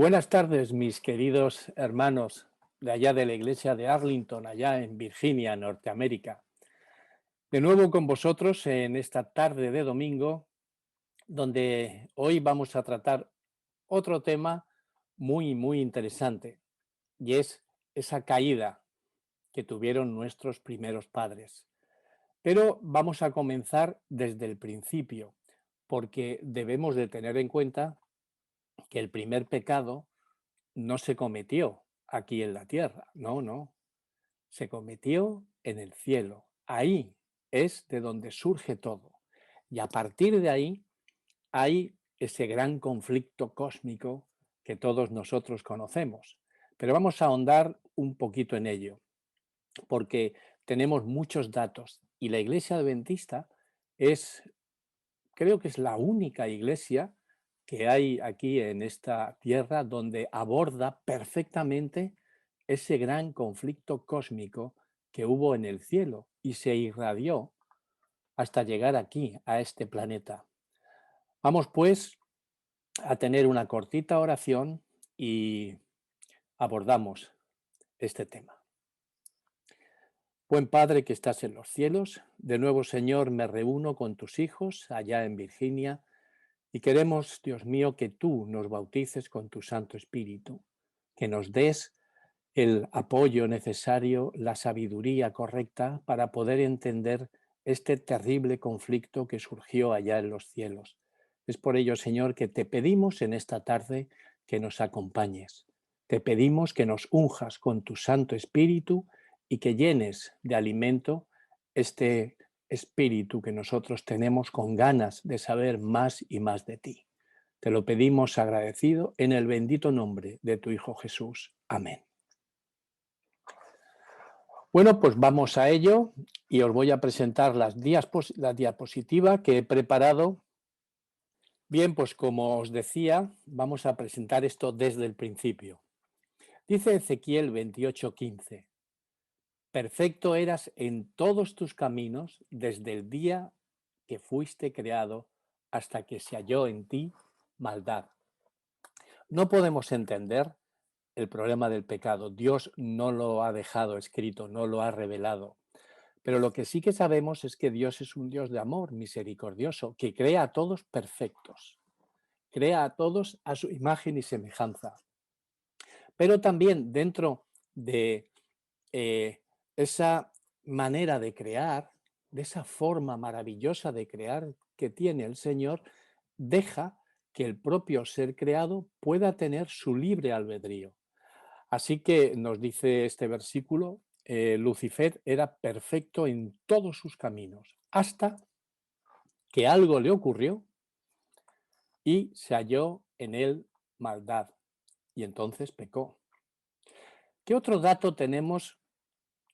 Buenas tardes, mis queridos hermanos de allá de la iglesia de Arlington, allá en Virginia, Norteamérica. De nuevo con vosotros en esta tarde de domingo, donde hoy vamos a tratar otro tema muy interesante, y es esa caída que tuvieron nuestros primeros padres. Pero vamos a comenzar desde el principio, porque debemos de tener en cuenta que el primer pecado no se cometió aquí en la tierra, no, se cometió en el cielo. Ahí es de donde surge todo. Y a partir de ahí hay ese gran conflicto cósmico que todos nosotros conocemos. Pero vamos a ahondar un poquito en ello, porque tenemos muchos datos y la iglesia adventista es, creo que es la única iglesia que hay aquí en esta tierra donde aborda perfectamente ese gran conflicto cósmico que hubo en el cielo y se irradió hasta llegar aquí, a este planeta. Vamos pues a tener una cortita oración y abordamos este tema. Buen Padre que estás en los cielos, de nuevo Señor me reúno con tus hijos allá en Virginia. Y queremos, Dios mío, que tú nos bautices con tu Santo Espíritu, que nos des el apoyo necesario, la sabiduría correcta para poder entender este terrible conflicto que surgió allá en los cielos. Es por ello, Señor, que te pedimos en esta tarde que nos acompañes. Te pedimos que nos unjas con tu Santo Espíritu y que llenes de alimento este espíritu que nosotros tenemos con ganas de saber más y más de ti. Te lo pedimos agradecido en el bendito nombre de tu Hijo Jesús. Amén. Bueno, pues vamos a ello y os voy a presentar la diapositiva que he preparado. Bien, pues como os decía, vamos a presentar esto desde el principio. Dice Ezequiel 28:15, perfecto eras en todos tus caminos desde el día que fuiste creado hasta que se halló en ti maldad. No podemos entender el problema del pecado. Dios no lo ha dejado escrito, no lo ha revelado. Pero lo que sí que sabemos es que Dios es un Dios de amor misericordioso, que crea a todos perfectos, crea a todos a su imagen y semejanza. Pero también dentro de esa manera de crear, de esa forma maravillosa de crear que tiene el Señor, deja que el propio ser creado pueda tener su libre albedrío. Así que nos dice este versículo, Lucifer era perfecto en todos sus caminos, hasta que algo le ocurrió y se halló en él maldad, y entonces pecó. ¿Qué otro dato tenemos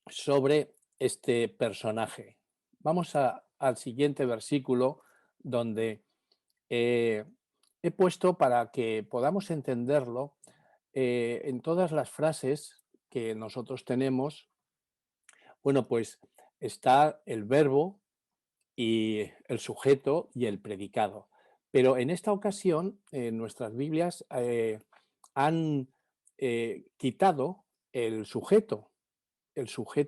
sobre este personaje? Vamos al siguiente versículo donde eh, he puesto para que podamos entenderlo en todas las frases que nosotros tenemos. Bueno, pues está el verbo y el sujeto y el predicado. Pero en esta ocasión, nuestras Biblias han quitado el sujeto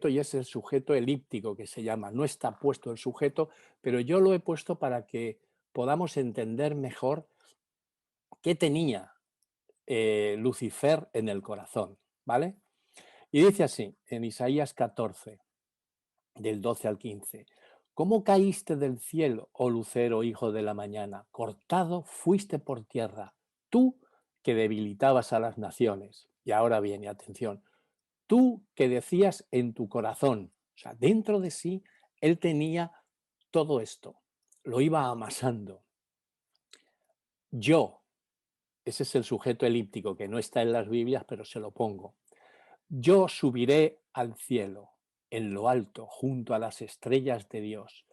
y es el sujeto elíptico que se llama. No está puesto el sujeto, pero yo lo he puesto para que podamos entender mejor qué tenía Lucifer en el corazón, ¿vale? Y dice así, en Isaías 14, del 12 al 15. ¿Cómo caíste del cielo, oh lucero, hijo de la mañana? Cortado fuiste por tierra, tú que debilitabas a las naciones. Y ahora viene, atención, tú que decías en tu corazón, o sea, dentro de sí, él tenía todo esto, lo iba amasando. Yo, ese es el sujeto elíptico que no está en las Biblias, pero se lo pongo. Yo subiré al cielo, en lo alto, junto a las estrellas de Dios.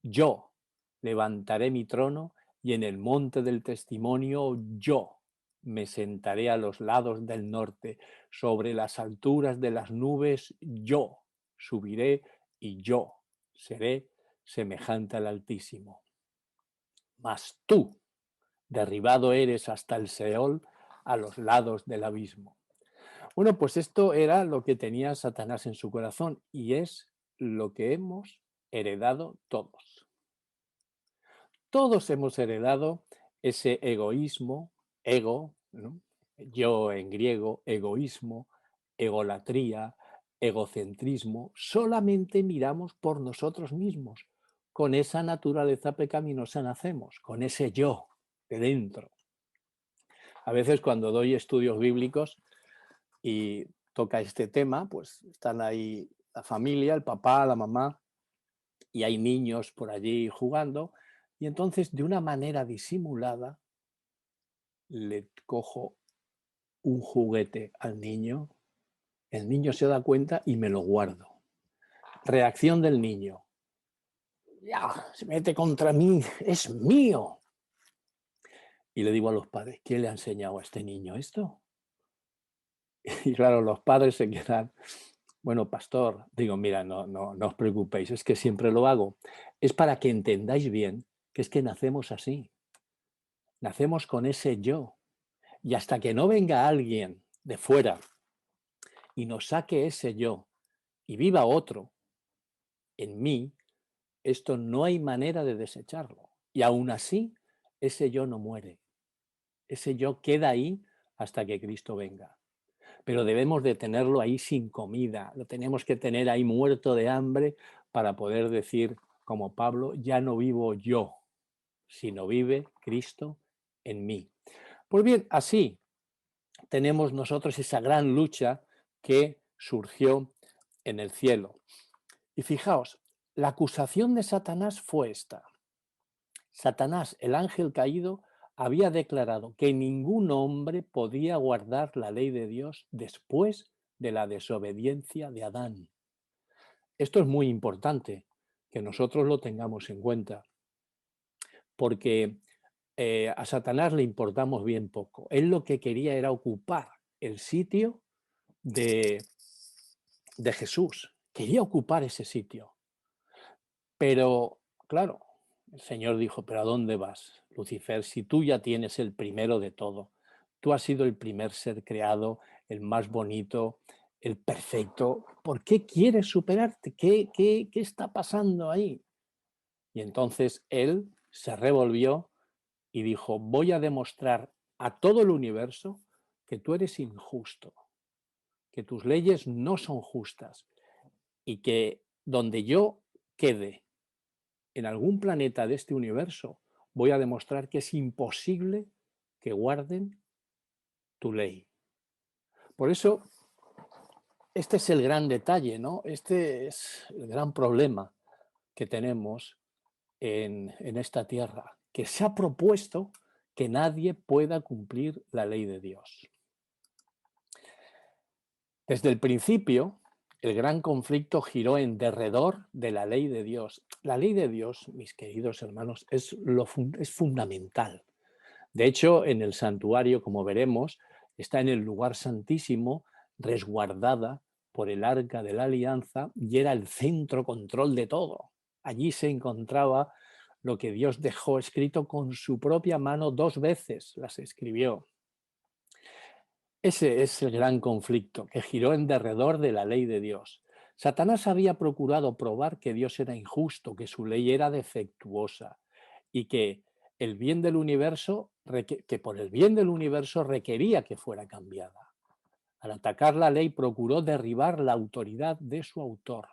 Yo levantaré mi trono y en el monte del testimonio yo me sentaré a los lados del norte, sobre las alturas de las nubes yo subiré y yo seré semejante al Altísimo. Mas tú, derribado eres hasta el Seol, a los lados del abismo. Bueno, pues esto era lo que tenía Satanás en su corazón y es lo que hemos heredado todos. Todos hemos heredado ese egoísmo, ego, ¿no? Yo en griego, egoísmo, egolatría, egocentrismo. Solamente miramos por nosotros mismos. Con esa naturaleza pecaminosa nacemos, con ese yo de dentro. A veces cuando doy estudios bíblicos y toca este tema, pues están ahí la familia, el papá, la mamá, y hay niños por allí jugando, y entonces de una manera disimulada le cojo un juguete al niño, el niño se da cuenta y me lo guardo. Reacción del niño. Ya, se mete contra mí, es mío. Y le digo a los padres, ¿quién le ha enseñado a este niño esto? Y claro, los padres se quedan, bueno, pastor, digo, mira, no os preocupéis, es que siempre lo hago. Es para que entendáis bien que es que nacemos así, nacemos con ese yo. Y hasta que no venga alguien de fuera y nos saque ese yo y viva otro en mí, esto no hay manera de desecharlo. Y aún así, ese yo no muere. Ese yo queda ahí hasta que Cristo venga. Pero debemos de tenerlo ahí sin comida, lo tenemos que tener ahí muerto de hambre para poder decir, como Pablo, ya no vivo yo, sino vive Cristo en mí. Pues bien, así tenemos nosotros esa gran lucha que surgió en el cielo. Y fijaos, la acusación de Satanás fue esta. Satanás, el ángel caído, había declarado que ningún hombre podía guardar la ley de Dios después de la desobediencia de Adán. Esto es muy importante, que nosotros lo tengamos en cuenta, porque a Satanás le importamos bien poco. Él lo que quería era ocupar el sitio de, de Jesús, quería ocupar ese sitio. Pero, claro, el Señor dijo, pero ¿a dónde vas, Lucifer? Si tú ya tienes el primero de todo, tú has sido el primer ser creado, el más bonito, el perfecto, ¿por qué quieres superarte? ¿Qué está pasando ahí? Y entonces él se revolvió y dijo, voy a demostrar a todo el universo que tú eres injusto, que tus leyes no son justas y que donde yo quede en algún planeta de este universo, voy a demostrar que es imposible que guarden tu ley. Por eso, este es el gran detalle, ¿no? Este es el gran problema que tenemos en esta tierra, que se ha propuesto que nadie pueda cumplir la ley de Dios. Desde el principio, el gran conflicto giró en derredor de la ley de Dios. La ley de Dios, mis queridos hermanos, es fundamental. De hecho, en el santuario, como veremos, está en el lugar santísimo, resguardada por el arca de la alianza y era el centro control de todo. Allí se encontraba lo que Dios dejó escrito con su propia mano 2 veces, las escribió. Ese es el gran conflicto que giró en derredor de la ley de Dios. Satanás había procurado probar que Dios era injusto, que su ley era defectuosa y que el bien del universo, que por el bien del universo requería que fuera cambiada. Al atacar la ley procuró derribar la autoridad de su autor.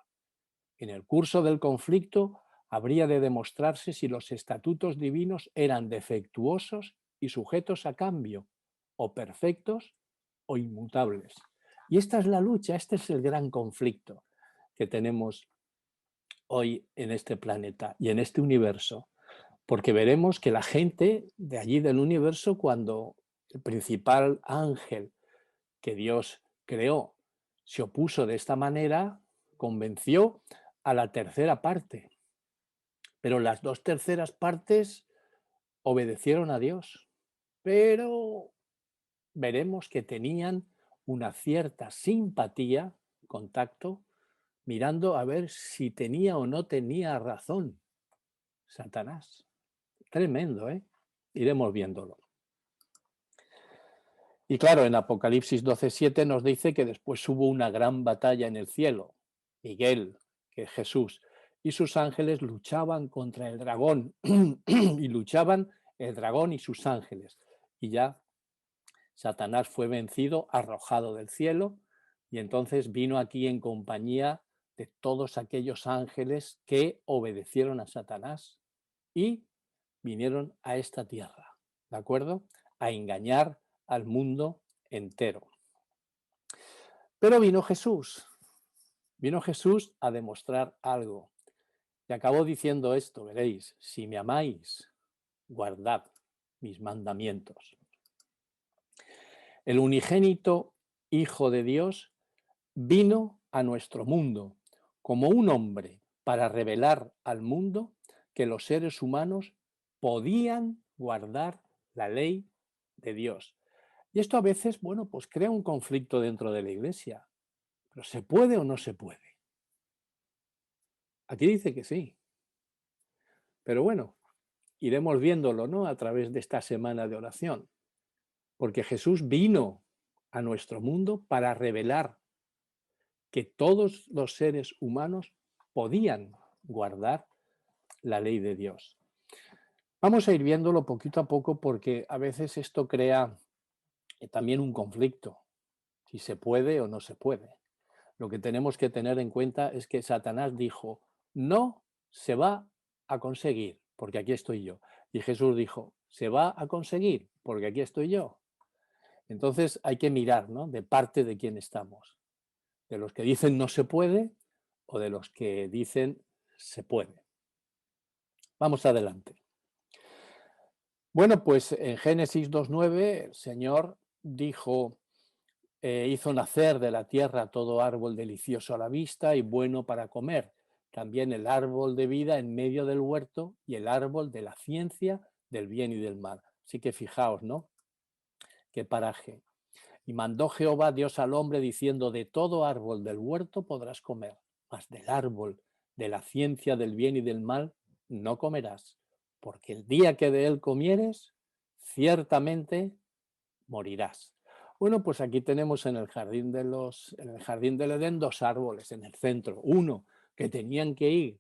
En el curso del conflicto habría de demostrarse si los estatutos divinos eran defectuosos y sujetos a cambio, o perfectos o inmutables. Y esta es la lucha, este es el gran conflicto que tenemos hoy en este planeta y en este universo, porque veremos que la gente de allí del universo, cuando el principal ángel que Dios creó se opuso de esta manera, convenció a la tercera parte, pero las 2 terceras partes obedecieron a Dios, pero veremos que tenían una cierta simpatía, contacto, mirando a ver si tenía o no tenía razón Satanás. Tremendo, ¿eh? Iremos viéndolo. Y claro, en Apocalipsis 12:7 nos dice que después hubo una gran batalla en el cielo. Miguel, que es Jesús, y sus ángeles luchaban contra el dragón y luchaban el dragón y sus ángeles. Y ya Satanás fue vencido, arrojado del cielo, y entonces vino aquí en compañía de todos aquellos ángeles que obedecieron a Satanás y vinieron a esta tierra, ¿de acuerdo? A engañar al mundo entero. Pero vino Jesús a demostrar algo. Y acabó diciendo esto, veréis, si me amáis, guardad mis mandamientos. El unigénito Hijo de Dios vino a nuestro mundo como un hombre para revelar al mundo que los seres humanos podían guardar la ley de Dios. Y esto a veces, bueno, pues crea un conflicto dentro de la Iglesia. ¿Pero se puede o no se puede? Aquí dice que sí. Pero bueno, iremos viéndolo, ¿no? A través de esta semana de oración. Porque Jesús vino a nuestro mundo para revelar que todos los seres humanos podían guardar la ley de Dios. Vamos a ir viéndolo poquito a poco porque a veces esto crea también un conflicto, si se puede o no se puede. Lo que tenemos que tener en cuenta es que Satanás dijo, no se va a conseguir, porque aquí estoy yo. Y Jesús dijo, se va a conseguir, porque aquí estoy yo. Entonces hay que mirar, ¿no? De parte de quién estamos. De los que dicen no se puede o de los que dicen se puede. Vamos adelante. Bueno, pues en Génesis 2:9 el Señor dijo, hizo nacer de la tierra todo árbol delicioso a la vista y bueno para comer, también el árbol de vida en medio del huerto y el árbol de la ciencia del bien y del mal. Así que fijaos, ¿no? Qué paraje. Y mandó Jehová Dios al hombre diciendo, de todo árbol del huerto podrás comer, mas del árbol de la ciencia del bien y del mal no comerás, porque el día que de él comieres, ciertamente morirás. Bueno, pues aquí tenemos en el jardín en el jardín del Edén dos árboles en el centro, uno que tenían que ir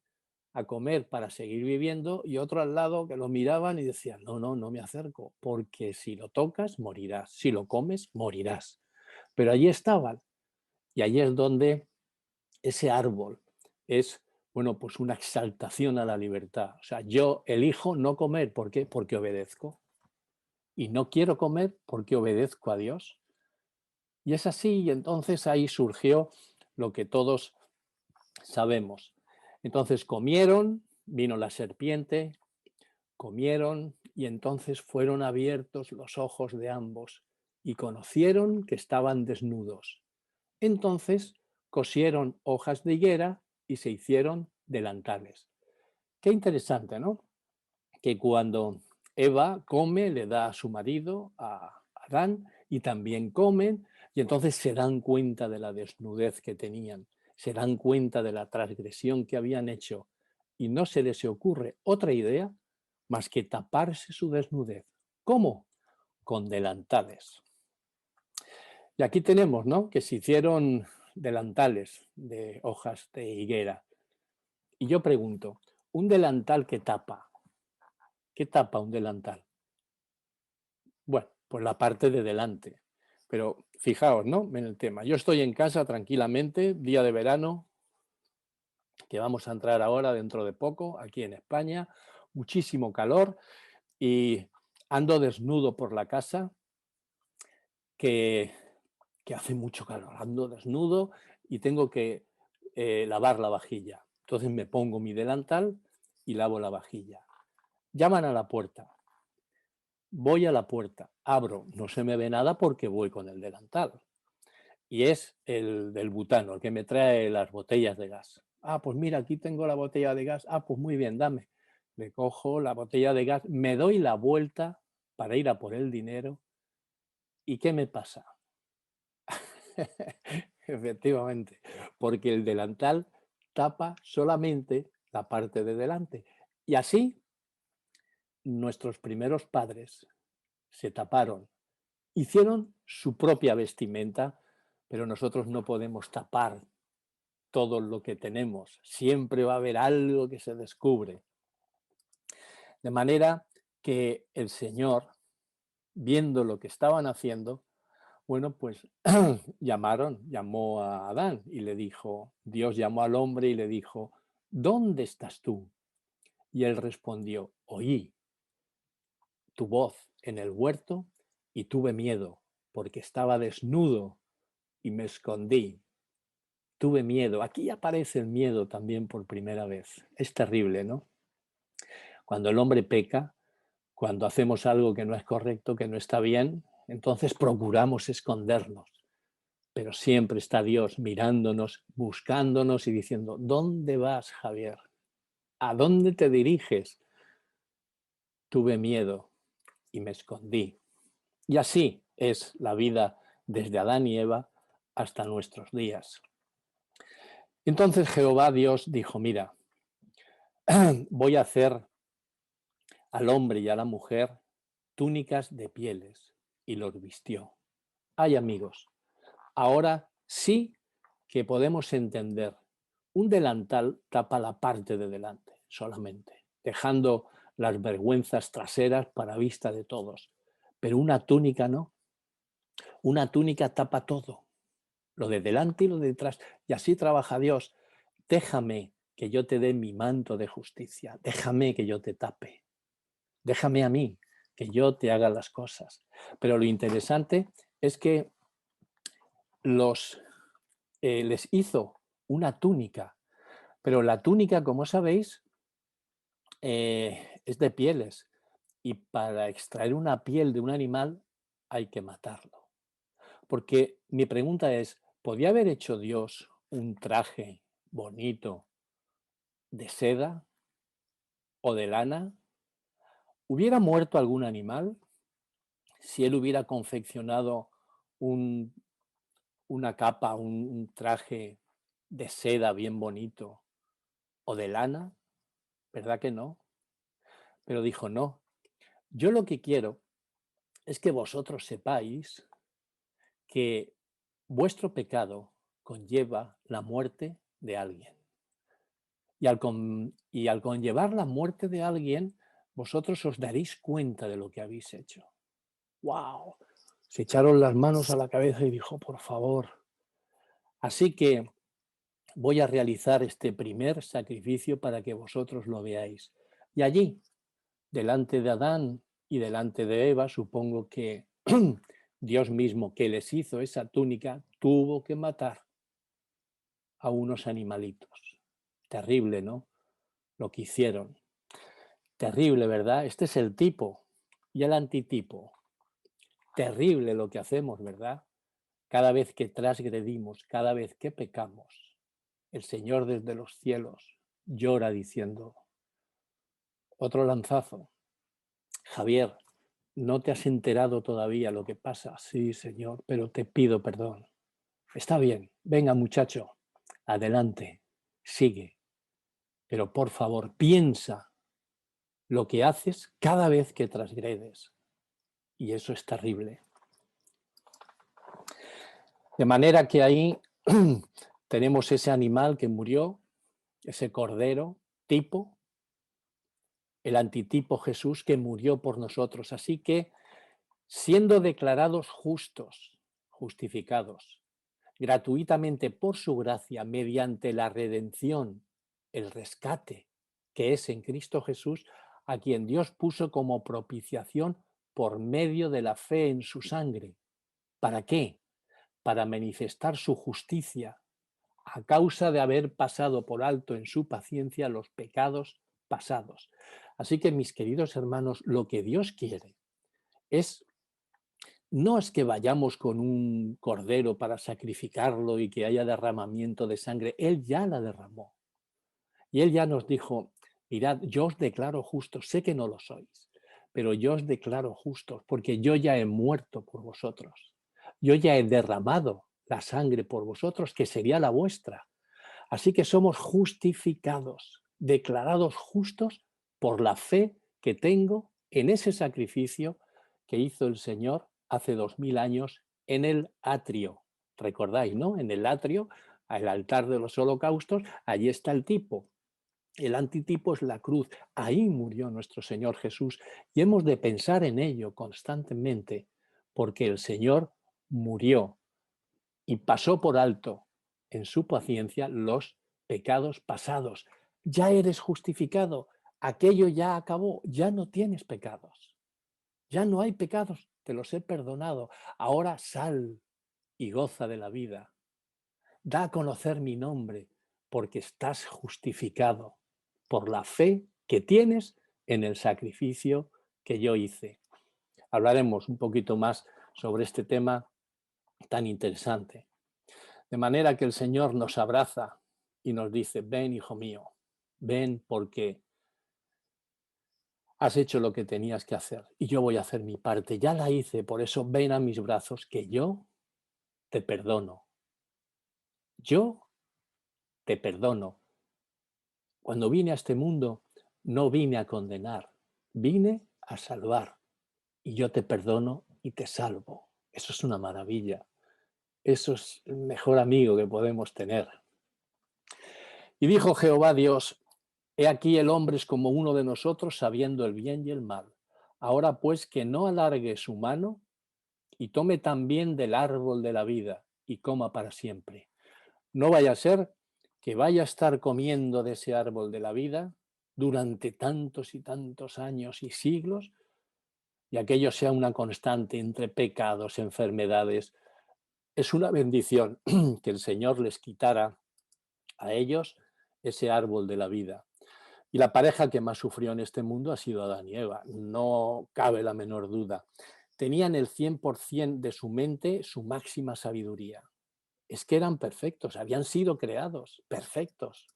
a comer para seguir viviendo y otro al lado que lo miraban y decían, no, no, no me acerco, porque si lo tocas morirás, si lo comes morirás. Pero allí estaban y allí es donde ese árbol es, bueno, pues una exaltación a la libertad. O sea, yo elijo no comer, ¿por qué? Porque obedezco. Y no quiero comer porque obedezco a Dios. Y es así, y entonces ahí surgió lo que todos sabemos. Entonces comieron, vino la serpiente, comieron y entonces fueron abiertos los ojos de ambos y conocieron que estaban desnudos. Entonces cosieron hojas de higuera y se hicieron delantales. Qué interesante, ¿no? Que cuando Eva come, le da a su marido, a Adán, y también comen, y entonces se dan cuenta de la desnudez que tenían, se dan cuenta de la transgresión que habían hecho, y no se les ocurre otra idea más que taparse su desnudez. ¿Cómo? Con delantales. Y aquí tenemos, ¿no? Que se hicieron delantales de hojas de higuera. Y yo pregunto, ¿un delantal que tapa? ¿Qué tapa un delantal? Bueno, pues la parte de delante. Pero fijaos, ¿no? En el tema. Yo estoy en casa tranquilamente, día de verano, que vamos a entrar ahora dentro de poco, aquí en España, muchísimo calor y ando desnudo por la casa, que, que hace mucho calor, ando desnudo y tengo que lavar la vajilla. Entonces me pongo mi delantal y lavo la vajilla. Llaman a la puerta. Voy a la puerta, abro, no se me ve nada porque voy con el delantal. Y es el del butano, el que me trae las botellas de gas. Ah, pues mira, aquí tengo la botella de gas. Ah, pues muy bien, dame. Le cojo la botella de gas, me doy la vuelta para ir a por el dinero. ¿Y qué me pasa? Efectivamente, porque el delantal tapa solamente la parte de delante. Y así nuestros primeros padres se taparon, hicieron su propia vestimenta, pero nosotros no podemos tapar todo lo que tenemos. Siempre va a haber algo que se descubre. De manera que el Señor, viendo lo que estaban haciendo, bueno, pues llamó a Adán y le dijo, Dios llamó al hombre y le dijo, ¿dónde estás tú? Y él respondió, oí tu voz en el huerto y tuve miedo, porque estaba desnudo y me escondí. Tuve miedo. Aquí aparece el miedo también por primera vez. Es terrible, ¿no? Cuando el hombre peca, cuando hacemos algo que no es correcto, que no está bien, entonces procuramos escondernos. Pero siempre está Dios mirándonos, buscándonos y diciendo, ¿dónde vas, Javier? ¿A dónde te diriges? Tuve miedo y me escondí. Y así es la vida desde Adán y Eva hasta nuestros días. Entonces Jehová Dios dijo, mira, voy a hacer al hombre y a la mujer túnicas de pieles, y los vistió. Ay, amigos, ahora sí que podemos entender. Un delantal tapa la parte de delante solamente, dejando las vergüenzas traseras para vista de todos. Pero una túnica no. Una túnica tapa todo, lo de delante y lo de detrás. Y así trabaja Dios. Déjame que yo te dé mi manto de justicia. Déjame que yo te tape. Déjame a mí que yo te haga las cosas. Pero lo interesante es que les hizo una túnica. Pero la túnica, como sabéis, es de pieles. Y para extraer una piel de un animal hay que matarlo. Porque mi pregunta es, ¿podría haber hecho Dios un traje bonito de seda o de lana? ¿Hubiera muerto algún animal si él hubiera confeccionado un, una capa, un traje de seda bien bonito o de lana? ¿Verdad que no? Pero dijo, no, yo lo que quiero es que vosotros sepáis que vuestro pecado conlleva la muerte de alguien. Y al conllevar la muerte de alguien, vosotros os daréis cuenta de lo que habéis hecho. ¡Wow! Se echaron las manos a la cabeza y dijo, por favor. Así que voy a realizar este primer sacrificio para que vosotros lo veáis. Y allí, delante de Adán y delante de Eva, supongo que Dios mismo que les hizo esa túnica tuvo que matar a unos animalitos. Terrible, ¿no? Lo que hicieron. Terrible, ¿verdad? Este es el tipo y el antitipo. Terrible lo que hacemos, ¿verdad? Cada vez que transgredimos, cada vez que pecamos, el Señor desde los cielos llora diciendo, otro lanzazo. Javier, no te has enterado todavía lo que pasa. Sí, Señor, pero te pido perdón. Está bien, venga muchacho, adelante, sigue. Pero por favor, piensa lo que haces cada vez que transgredes. Y eso es terrible. De manera que ahí tenemos ese animal que murió, ese cordero tipo, el antitipo Jesús que murió por nosotros. Así que, siendo declarados justos, justificados, gratuitamente por su gracia, mediante la redención, el rescate que es en Cristo Jesús, a quien Dios puso como propiciación por medio de la fe en su sangre. ¿Para qué? Para manifestar su justicia a causa de haber pasado por alto en su paciencia los pecados pasados. Así que, mis queridos hermanos, lo que Dios quiere es, no es que vayamos con un cordero para sacrificarlo y que haya derramamiento de sangre. Él ya la derramó. Y Él ya nos dijo, mirad, yo os declaro justos, sé que no lo sois, pero yo os declaro justos porque yo ya he muerto por vosotros. Yo ya he derramado la sangre por vosotros, que sería la vuestra. Así que somos justificados, declarados justos por la fe que tengo en ese sacrificio que hizo el Señor hace 2000 años en el atrio. ¿Recordáis, no? En el atrio, al altar de los holocaustos, allí está el tipo. El antitipo es la cruz. Ahí murió nuestro Señor Jesús y hemos de pensar en ello constantemente, porque el Señor murió y pasó por alto en su paciencia los pecados pasados. Ya eres justificado, aquello ya acabó, ya no tienes pecados, ya no hay pecados, te los he perdonado. Ahora sal y goza de la vida. Da a conocer mi nombre, porque estás justificado por la fe que tienes en el sacrificio que yo hice. Hablaremos un poquito más sobre este tema tan interesante. De manera que el Señor nos abraza y nos dice, ven, hijo mío, ven porque has hecho lo que tenías que hacer y yo voy a hacer mi parte. Ya la hice, por eso ven a mis brazos que yo te perdono. Yo te perdono. Cuando vine a este mundo, no vine a condenar, vine a salvar. Y yo te perdono y te salvo. Eso es una maravilla. Eso es el mejor amigo que podemos tener. Y dijo Jehová Dios, he aquí el hombre es como uno de nosotros, sabiendo el bien y el mal. Ahora pues que no alargue su mano y tome también del árbol de la vida y coma para siempre. No vaya a ser que vaya a estar comiendo de ese árbol de la vida durante tantos y tantos años y siglos y aquello sea una constante entre pecados, enfermedades. Es una bendición que el Señor les quitara a ellos ese árbol de la vida. Y la pareja que más sufrió en este mundo ha sido Adán y Eva, no cabe la menor duda. Tenían el 100% de su mente, su máxima sabiduría. Es que eran perfectos, habían sido creados, perfectos.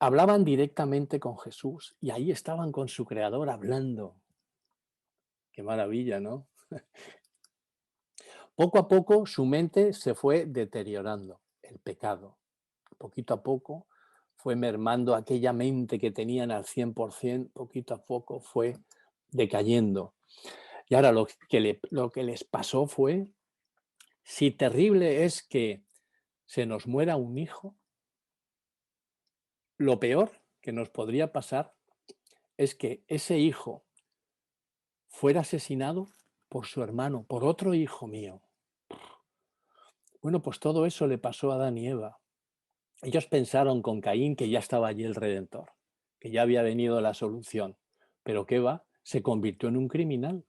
Hablaban directamente con Jesús y ahí estaban con su creador hablando. Qué maravilla, ¿no? Poco a poco su mente se fue deteriorando, el pecado. Poquito a poco fue mermando aquella mente que tenían al 100%, poquito a poco fue decayendo. Y ahora lo que les pasó fue, si terrible es que se nos muera un hijo, lo peor que nos podría pasar es que ese hijo fuera asesinado por su hermano, por otro hijo mío. Bueno, pues todo eso le pasó a Adán y Eva. Ellos pensaron con Caín que ya estaba allí el Redentor, que ya había venido la solución. Pero qué va, se convirtió en un criminal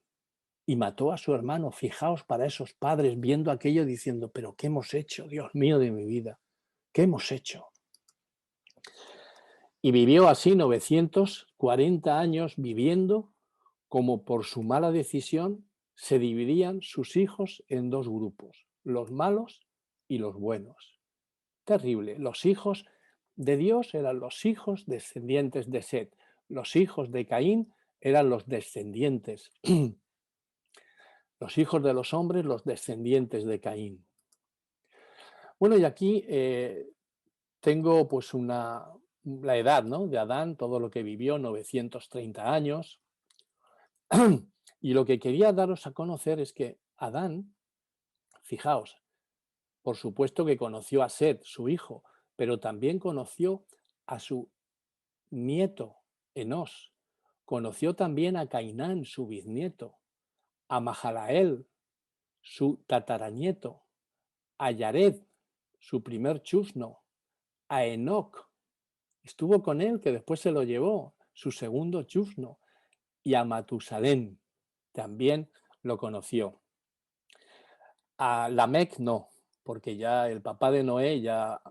y mató a su hermano. Fijaos para esos padres viendo aquello diciendo, pero ¿qué hemos hecho, Dios mío de mi vida? ¿Qué hemos hecho? Y vivió así 940 años viviendo como por su mala decisión se dividían sus hijos en dos grupos, los malos y los buenos. Terrible. Los hijos de Dios eran los hijos descendientes de Set. Los hijos de Caín eran los descendientes. Los hijos de los hombres, los descendientes de Caín. Bueno, y aquí tengo pues la edad, ¿no?, de Adán, todo lo que vivió, 930 años. Y lo que quería daros a conocer es que Adán, fijaos, por supuesto que conoció a Set, su hijo, pero también conoció a su nieto, Enós. Conoció también a Cainán, su bisnieto, a Mahalael, su tataranieto, a Yared, su primer chusno, a Enoc, estuvo con él, que después se lo llevó, su segundo chusno, y a Matusalén, también lo conoció. A Lamec no, porque ya el papá de Noé ya,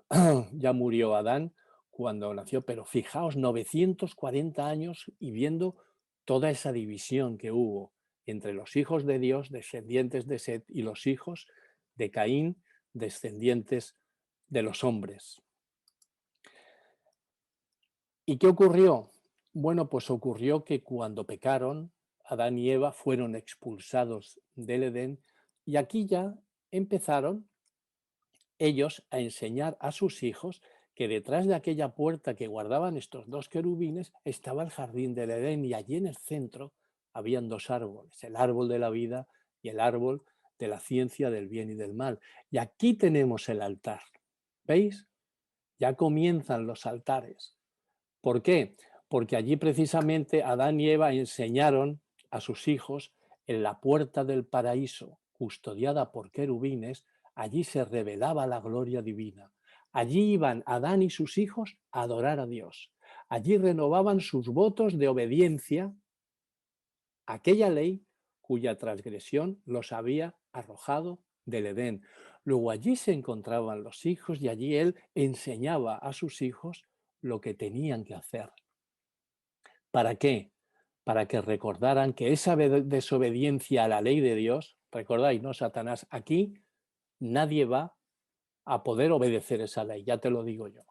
ya murió Adán cuando nació, pero fijaos, 940 años y viendo toda esa división que hubo entre los hijos de Dios, descendientes de Set, y los hijos de Caín, descendientes de los hombres. ¿Y qué ocurrió? Bueno, pues ocurrió que cuando pecaron, Adán y Eva fueron expulsados del Edén y aquí ya empezaron ellos a enseñar a sus hijos que detrás de aquella puerta que guardaban estos dos querubines estaba el jardín del Edén y allí en el centro habían dos árboles, el árbol de la vida y el árbol de la ciencia del bien y del mal. Y aquí tenemos el altar. ¿Veis? Ya comienzan los altares. ¿Por qué? Porque allí precisamente Adán y Eva enseñaron a sus hijos en la puerta del paraíso, custodiada por querubines, allí se revelaba la gloria divina. Allí iban Adán y sus hijos a adorar a Dios. Allí renovaban sus votos de obediencia a aquella ley cuya transgresión los había arrojado del Edén. Luego allí se encontraban los hijos y allí él enseñaba a sus hijos lo que tenían que hacer. ¿Para qué? Para que recordaran que esa desobediencia a la ley de Dios, recordáis, ¿no, Satanás? Aquí nadie va a poder obedecer esa ley, ya te lo digo yo.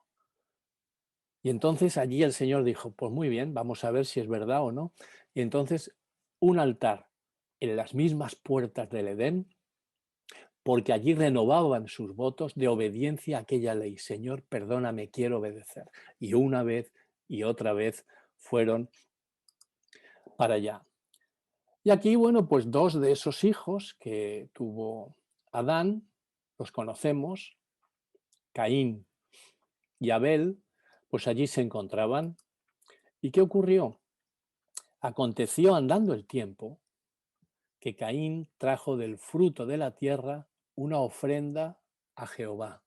Y entonces allí el Señor dijo, pues muy bien, vamos a ver si es verdad o no. Y entonces un altar en las mismas puertas del Edén, porque allí renovaban sus votos de obediencia a aquella ley. Señor, perdóname, quiero obedecer. Y una vez y otra vez fueron para allá. Y aquí, bueno, pues dos de esos hijos que tuvo Adán, los conocemos, Caín y Abel, pues allí se encontraban. ¿Y qué ocurrió? Aconteció andando el tiempo que Caín trajo del fruto de la tierra una ofrenda a Jehová.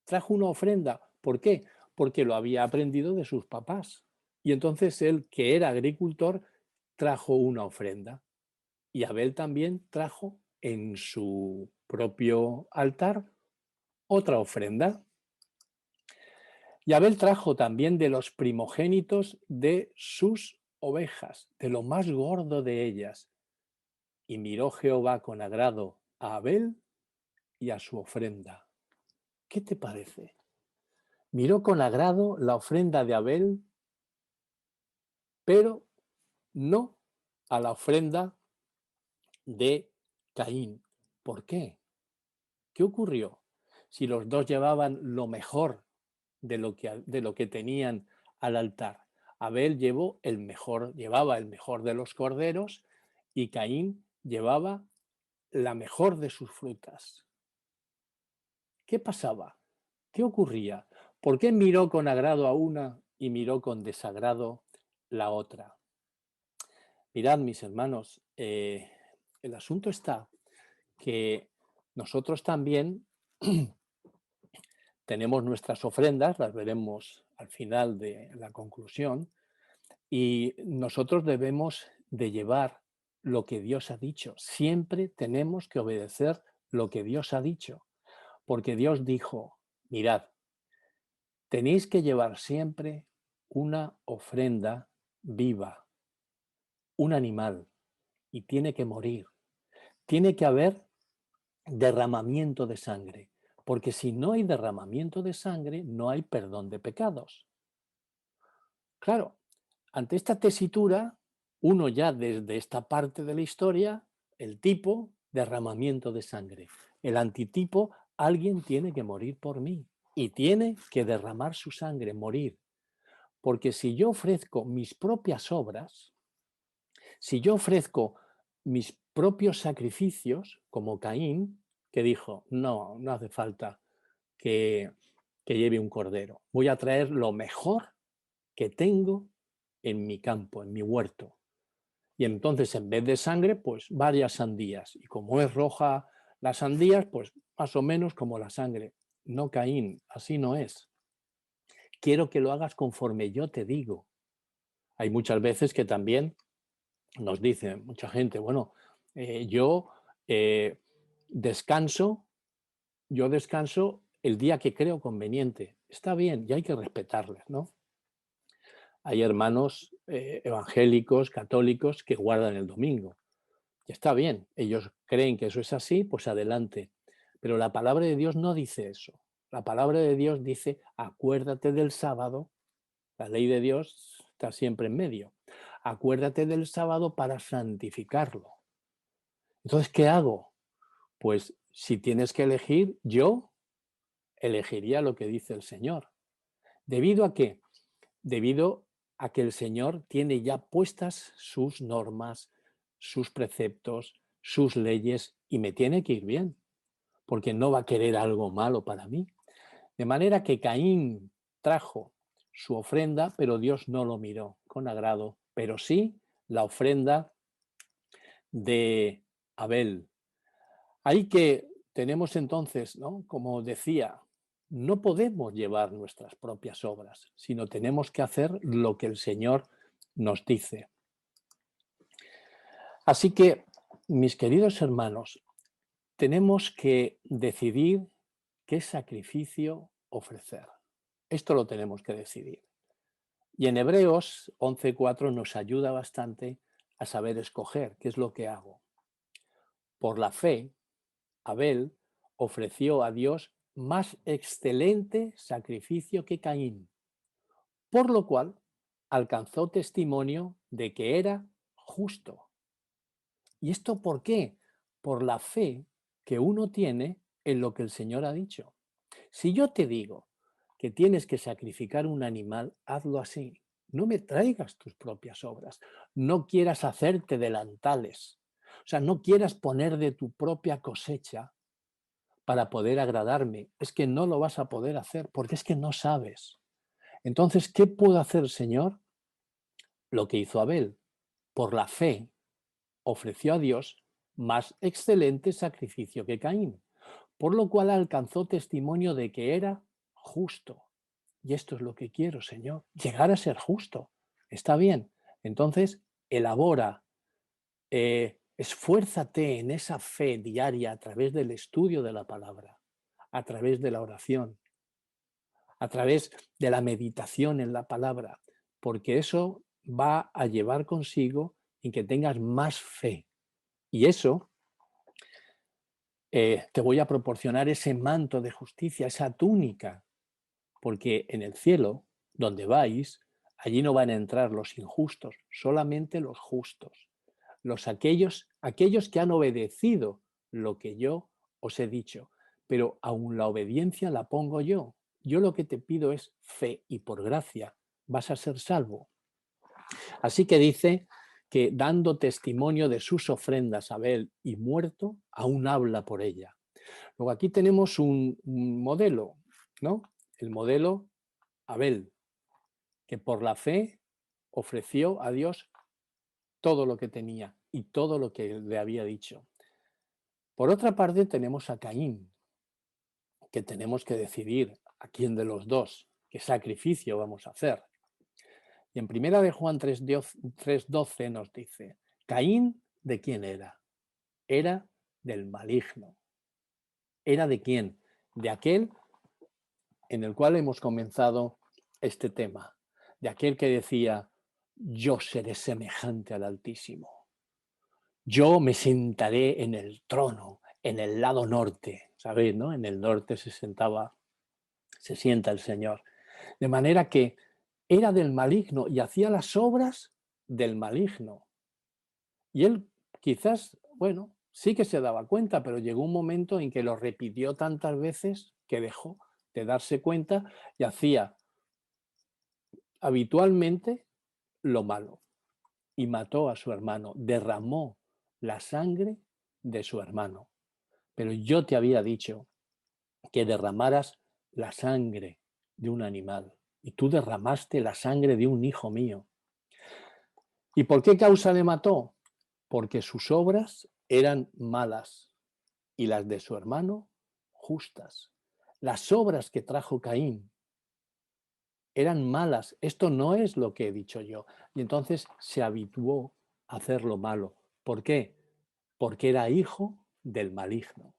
Trajo una ofrenda. ¿Por qué? Porque lo había aprendido de sus papás. Y entonces él, que era agricultor, trajo una ofrenda. Y Abel también trajo en su propio altar otra ofrenda. Y Abel trajo también de los primogénitos de sus ovejas, de lo más gordo de ellas. Y miró Jehová con agrado a Abel y a su ofrenda. ¿Qué te parece? Miró con agrado la ofrenda de Abel, pero no a la ofrenda de Caín. ¿Por qué? ¿Qué ocurrió? Si los dos llevaban lo mejor de lo que tenían al altar. Abel llevaba el mejor de los corderos y Caín llevaba la mejor de sus frutas. ¿Qué pasaba? ¿Qué ocurría? ¿Por qué miró con agrado a una y miró con desagrado la otra? Mirad, mis hermanos, el asunto está que nosotros también tenemos nuestras ofrendas, las veremos al final de la conclusión, y nosotros debemos de llevar lo que Dios ha dicho. Siempre tenemos que obedecer lo que Dios ha dicho, porque Dios dijo, mirad, tenéis que llevar siempre una ofrenda viva, un animal, y tiene que morir. Tiene que haber derramamiento de sangre, porque si no hay derramamiento de sangre, no hay perdón de pecados. Claro, ante esta tesitura, uno ya desde esta parte de la historia, el tipo, derramamiento de sangre. El antitipo, alguien tiene que morir por mí y tiene que derramar su sangre, morir. Porque si yo ofrezco mis propias obras, si yo ofrezco mis propios sacrificios, como Caín, que dijo, no, no hace falta que lleve un cordero, voy a traer lo mejor que tengo en mi campo, en mi huerto. Y entonces en vez de sangre, pues varias sandías. Y como es roja las sandías, pues más o menos como la sangre. No, Caín, así no es. Quiero que lo hagas conforme yo te digo. Hay muchas veces que también nos dice mucha gente, bueno, yo eh, descanso, yo descanso el día que creo conveniente. Está bien y hay que respetarles, ¿no? Hay hermanos evangélicos, católicos, que guardan el domingo. Y está bien, ellos creen que eso es así, pues adelante. Pero la palabra de Dios no dice eso. La palabra de Dios dice, acuérdate del sábado. La ley de Dios está siempre en medio. Acuérdate del sábado para santificarlo. Entonces, ¿qué hago? Pues si tienes que elegir, yo elegiría lo que dice el Señor. ¿Debido a qué? Debido a que el Señor tiene ya puestas sus normas, sus preceptos, sus leyes y me tiene que ir bien, porque no va a querer algo malo para mí. De manera que Caín trajo su ofrenda, pero Dios no lo miró con agrado, pero sí la ofrenda de Abel. Ahí que tenemos entonces, ¿no? Como decía, no podemos llevar nuestras propias obras, sino tenemos que hacer lo que el Señor nos dice. Así que, mis queridos hermanos, tenemos que decidir qué sacrificio ofrecer. Esto lo tenemos que decidir. Y en Hebreos 11:4 nos ayuda bastante a saber escoger qué es lo que hago. Por la fe, Abel ofreció a Dios más excelente sacrificio que Caín, por lo cual alcanzó testimonio de que era justo. ¿Y esto por qué? Por la fe que uno tiene en lo que el Señor ha dicho. Si yo te digo que tienes que sacrificar un animal, hazlo así. No me traigas tus propias obras. No quieras hacerte delantales. O sea, no quieras poner de tu propia cosecha para poder agradarme. Es que no lo vas a poder hacer porque es que no sabes. Entonces, ¿qué puedo hacer, Señor? Lo que hizo Abel. Por la fe ofreció a Dios más excelente sacrificio que Caín, por lo cual alcanzó testimonio de que era justo. Y esto es lo que quiero, Señor, llegar a ser justo. Está bien. Entonces, elabora, esfuérzate en esa fe diaria a través del estudio de la palabra, a través de la oración, a través de la meditación en la palabra, porque eso va a llevar consigo en que tengas más fe. Y eso te voy a proporcionar ese manto de justicia, esa túnica, porque en el cielo, donde vais, allí no van a entrar los injustos, solamente los justos, aquellos que han obedecido lo que yo os he dicho, pero aún la obediencia la pongo yo. Yo lo que te pido es fe y por gracia vas a ser salvo. Así que dice que dando testimonio de sus ofrendas Abel y muerto, aún habla por ella. Luego aquí tenemos un modelo, ¿no? El modelo Abel, que por la fe ofreció a Dios todo lo que tenía y todo lo que le había dicho. Por otra parte tenemos a Caín, que tenemos que decidir a quién de los dos, qué sacrificio vamos a hacer. Y en primera de Juan 3:12 nos dice, Caín, ¿de quién era? Era del maligno. ¿Era de quién? De aquel en el cual hemos comenzado este tema, de aquel que decía, yo seré semejante al Altísimo, yo me sentaré en el trono, en el lado norte, ¿sabéis, no? En el norte se sienta el Señor. De manera que era del maligno y hacía las obras del maligno. Y él quizás, bueno, sí que se daba cuenta, pero llegó un momento en que lo repitió tantas veces que dejó de darse cuenta y hacía habitualmente lo malo y mató a su hermano, derramó la sangre de su hermano. Pero yo te había dicho que derramaras la sangre de un animal y tú derramaste la sangre de un hijo mío. ¿Y por qué causa le mató? Porque sus obras eran malas y las de su hermano justas. Las obras que trajo Caín eran malas. Esto no es lo que he dicho yo. Y entonces se habituó a hacer lo malo. ¿Por qué? Porque era hijo del maligno.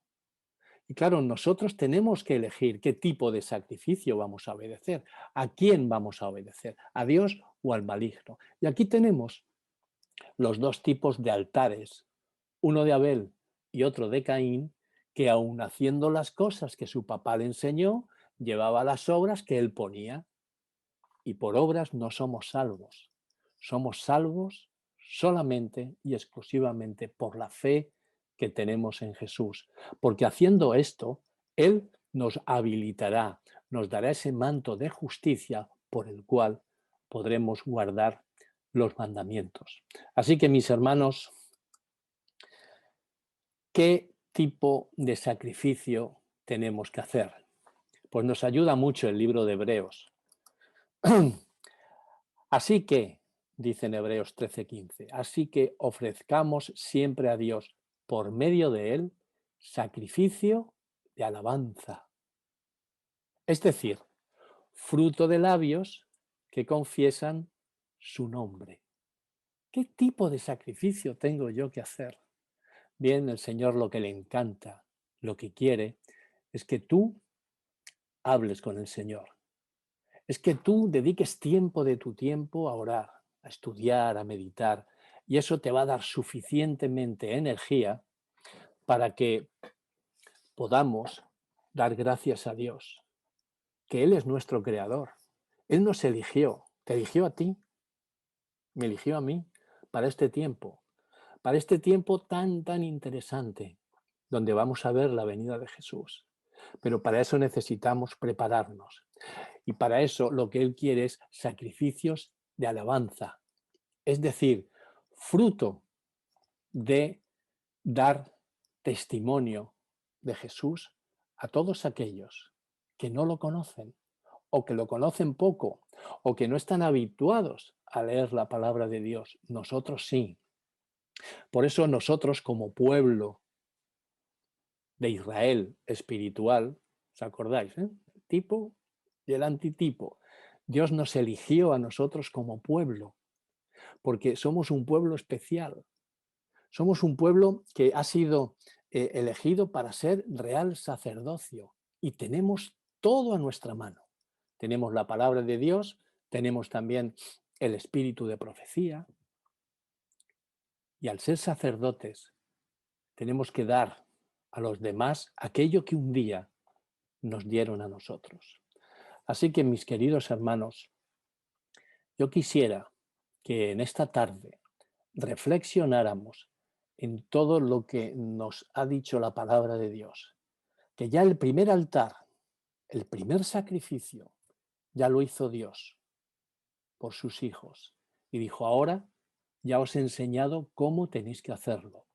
Y claro, nosotros tenemos que elegir qué tipo de sacrificio vamos a obedecer, a quién vamos a obedecer, a Dios o al maligno. Y aquí tenemos los dos tipos de altares, uno de Abel y otro de Caín, que aun haciendo las cosas que su papá le enseñó, llevaba las obras que él ponía. Y por obras no somos salvos. Somos salvos solamente y exclusivamente por la fe que tenemos en Jesús. Porque haciendo esto, Él nos habilitará, nos dará ese manto de justicia por el cual podremos guardar los mandamientos. Así que mis hermanos, ¿Qué tipo de sacrificio tenemos que hacer? Pues nos ayuda mucho el libro de Hebreos. Así que, dice en Hebreos 13:15, así que ofrezcamos siempre a Dios, por medio de él, sacrificio de alabanza. Es decir, fruto de labios que confiesan su nombre. ¿Qué tipo de sacrificio tengo yo que hacer? Bien, el Señor lo que le encanta, lo que quiere, es que tú hables con el Señor. Es que tú dediques tiempo de tu tiempo a orar, a estudiar, a meditar, y eso te va a dar suficientemente energía para que podamos dar gracias a Dios, que Él es nuestro creador. Él nos eligió, te eligió a ti, me eligió a mí para este tiempo tan interesante, donde vamos a ver la venida de Jesús. Pero para eso necesitamos prepararnos. Y para eso lo que Él quiere es sacrificios de alabanza, es decir, fruto de dar testimonio de Jesús a todos aquellos que no lo conocen o que lo conocen poco o que no están habituados a leer la palabra de Dios. Nosotros sí. Por eso nosotros como pueblo de Israel espiritual, ¿os acordáis? El tipo y el antitipo. Dios nos eligió a nosotros como pueblo, porque somos un pueblo especial. Somos un pueblo que ha sido elegido para ser real sacerdocio y tenemos todo a nuestra mano. Tenemos la palabra de Dios, tenemos también el espíritu de profecía y al ser sacerdotes tenemos que dar a los demás aquello que un día nos dieron a nosotros. Así que, mis queridos hermanos, yo quisiera que en esta tarde reflexionáramos en todo lo que nos ha dicho la palabra de Dios, que ya el primer altar, el primer sacrificio, ya lo hizo Dios por sus hijos. Y dijo, ahora ya os he enseñado cómo tenéis que hacerlo.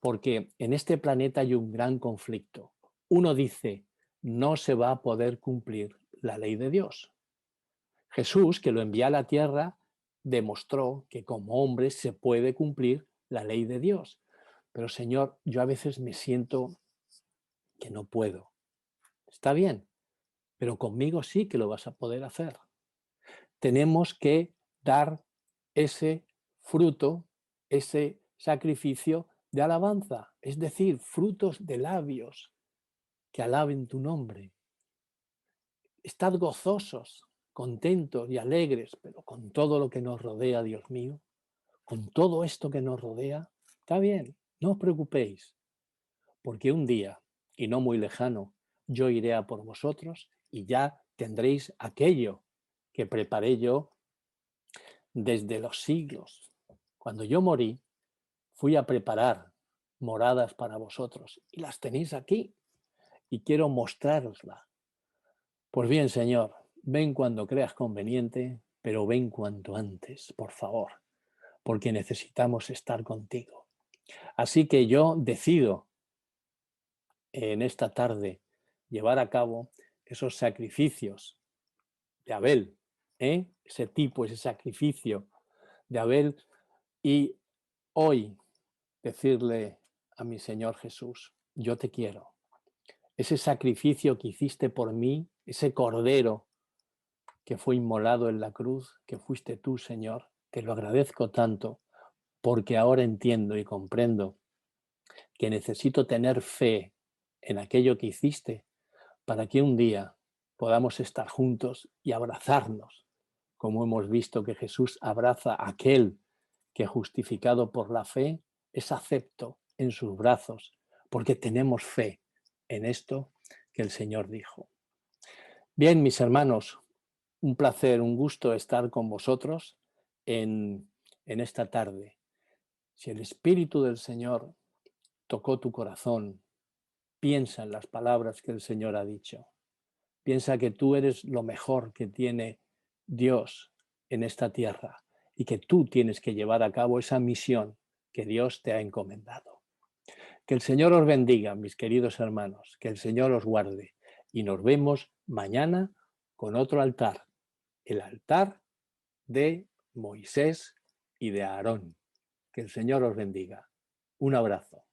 Porque en este planeta hay un gran conflicto. Uno dice, no se va a poder cumplir la ley de Dios. Jesús, que lo envía a la tierra, demostró que como hombre se puede cumplir la ley de Dios. Pero Señor, yo a veces me siento que no puedo. Está bien, pero conmigo sí que lo vas a poder hacer. Tenemos que dar ese fruto, ese sacrificio de alabanza, es decir, frutos de labios que alaben tu nombre. Estad gozosos, contentos y alegres, pero con todo lo que nos rodea, Dios mío, con todo esto que nos rodea, está bien, no os preocupéis, porque un día, y no muy lejano, yo iré a por vosotros y ya tendréis aquello que preparé yo desde los siglos. Cuando yo morí, fui a preparar moradas para vosotros y las tenéis aquí y quiero mostrárosla. Pues bien, Señor, ven cuando creas conveniente, pero ven cuanto antes, por favor, porque necesitamos estar contigo. Así que yo decido en esta tarde llevar a cabo esos sacrificios de Abel, ese sacrificio de Abel, y hoy decirle a mi Señor Jesús, yo te quiero. Ese sacrificio que hiciste por mí, ese cordero que fue inmolado en la cruz, que fuiste tú, Señor, te lo agradezco tanto, porque ahora entiendo y comprendo que necesito tener fe en aquello que hiciste para que un día podamos estar juntos y abrazarnos, como hemos visto que Jesús abraza a aquel que justificado por la fe es acepto en sus brazos, porque tenemos fe en esto que el Señor dijo. Bien, mis hermanos, un placer, un gusto estar con vosotros en esta tarde. Si el Espíritu del Señor tocó tu corazón, piensa en las palabras que el Señor ha dicho. Piensa que tú eres lo mejor que tiene Dios en esta tierra y que tú tienes que llevar a cabo esa misión que Dios te ha encomendado. Que el Señor os bendiga, mis queridos hermanos, que el Señor os guarde y nos vemos mañana con otro altar, el altar de Moisés y de Aarón. Que el Señor os bendiga. Un abrazo.